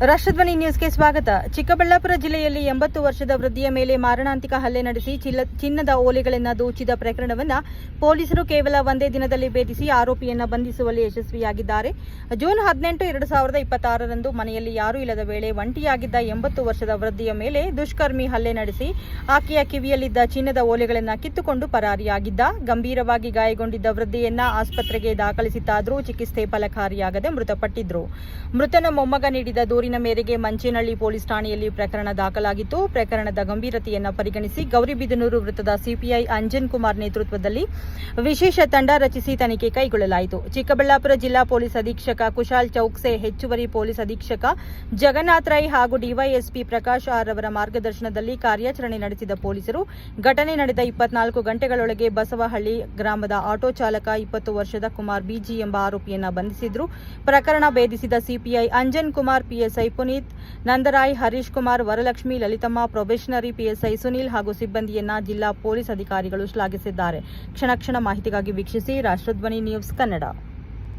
ರಾಷ್ಟ್ರಧ್ವನಿ ನ್ಯೂಸ್ಗೆ ಸ್ವಾಗತ. ಚಿಕ್ಕಬಳ್ಳಾಪುರ ಜಿಲ್ಲೆಯಲ್ಲಿ 80 ವರ್ಷದ ವೃದ್ಧಿಯ ಮೇಲೆ ಮಾರಣಾಂತಿಕ ಹಲ್ಲೆ ನಡೆಸಿ ಚಿನ್ನದ ಓಲೆಗಳನ್ನು ದೋಚಿದ ಪ್ರಕರಣವನ್ನು ಪೊಲೀಸರು ಕೇವಲ ಒಂದೇ ದಿನದಲ್ಲಿ ಭೇದಿಸಿ ಆರೋಪಿಯನ್ನು ಬಂಧಿಸುವಲ್ಲಿ ಯಶಸ್ವಿಯಾಗಿದ್ದಾರೆ. ಜೂನ್ 18, 2026ರಂದು ಮನೆಯಲ್ಲಿ ಯಾರೂ ಇಲ್ಲದ ವೇಳೆ ಒಂಟಿಯಾಗಿದ್ದ 80 ವರ್ಷದ ವೃದ್ಧಿಯ ಮೇಲೆ ದುಷ್ಕರ್ಮಿ ಹಲ್ಲೆ ನಡೆಸಿ ಆಕೆಯ ಕಿವಿಯಲ್ಲಿದ್ದ ಚಿನ್ನದ ಓಲೆಗಳನ್ನು ಕಿತ್ತುಕೊಂಡು ಪರಾರಿಯಾಗಿದ್ದ. ಗಂಭೀರವಾಗಿ ಗಾಯಗೊಂಡಿದ್ದ ವೃದ್ಧಿಯನ್ನ ಆಸ್ಪತ್ರೆಗೆ ದಾಖಲಿಸಿತ್ತಾದರೂ ಚಿಕಿತ್ಸೆ ಫಲಕಾರಿಯಾಗದೆ ಮೃತಪಟ್ಟಿದ್ರು. ಮೃತನ ಮೊಮ್ಮಗ ನೀಡಿದ ದೂರಿನ ಮೇರೆಗೆ ಮಂಚೇನಹಳ್ಳಿ ಪೊಲೀಸ್ ಠಾಣೆಯಲ್ಲಿ ಪ್ರಕರಣ ದಾಖಲಾಗಿತ್ತು. ಪ್ರಕರಣದ ಗಂಭೀರತೆಯನ್ನು ಪರಿಗಣಿಸಿ ಗೌರಿಬಿದನೂರು ವೃತ್ತದ ಸಿಪಿಐ ಅಂಜನ್ ಕುಮಾರ್ ನೇತೃತ್ವದಲ್ಲಿ ವಿಶೇಷ ತಂಡ ರಚಿಸಿ ತನಿಖೆ ಕೈಗೊಳ್ಳಲಾಯಿತು. ಚಿಕ್ಕಬಳ್ಳಾಪುರ ಜಿಲ್ಲಾ ಪೊಲೀಸ್ ಅಧೀಕ್ಷಕ ಕುಶಾಲ್ ಚೌಕ್ಸೆ, ಹೆಚ್ಚುವರಿ ಪೊಲೀಸ್ ಅಧೀಕ್ಷಕ ಜಗನ್ನಾಥ್ ರೈ ಹಾಗೂ ಡಿವೈಎಸ್ಪಿ ಪ್ರಕಾಶ್ ಆರ್ ಅವರ ಮಾರ್ಗದರ್ಶನದಲ್ಲಿ ಕಾರ್ಯಾಚರಣೆ ನಡೆಸಿದ ಪೊಲೀಸರು ಘಟನೆ ನಡೆದ 24 ಗಂಟೆಗಳೊಳಗೆ ಬಸವಹಳ್ಳಿ ಗ್ರಾಮದ ಆಟೋ ಚಾಲಕ 20 ವರ್ಷದ ಕುಮಾರ್ ಬಿಜಿ ಎಂಬ ಆರೋಪಿಯನ್ನು ಬಂಧಿಸಿದ್ರು. ಪ್ರಕರಣ ಭೇದಿಸಿದ CPI Anjan Kumar, PSI Puneet, Nandarai, Harish Kumar, Varalakshmi, Lalithamma, probationary PSI Sunil ಹಾಗೂ ಸಿಬ್ಬಂದಿಯನ್ನ ಜಿಲ್ಲಾ ಪೊಲೀಸ್ ಅಧಿಕಾರಿಗಳು ಶ್ಲಾಘಿಸಿದ್ದಾರೆ. ಕ್ಷಣ ಕ್ಷಣ ಮಾಹಿತಿಗಾಗಿ ವೀಕ್ಷಿಸಿ ರಾಷ್ಟ್ರಧ್ವನಿ ನ್ಯೂಸ್ ಕನ್ನಡ.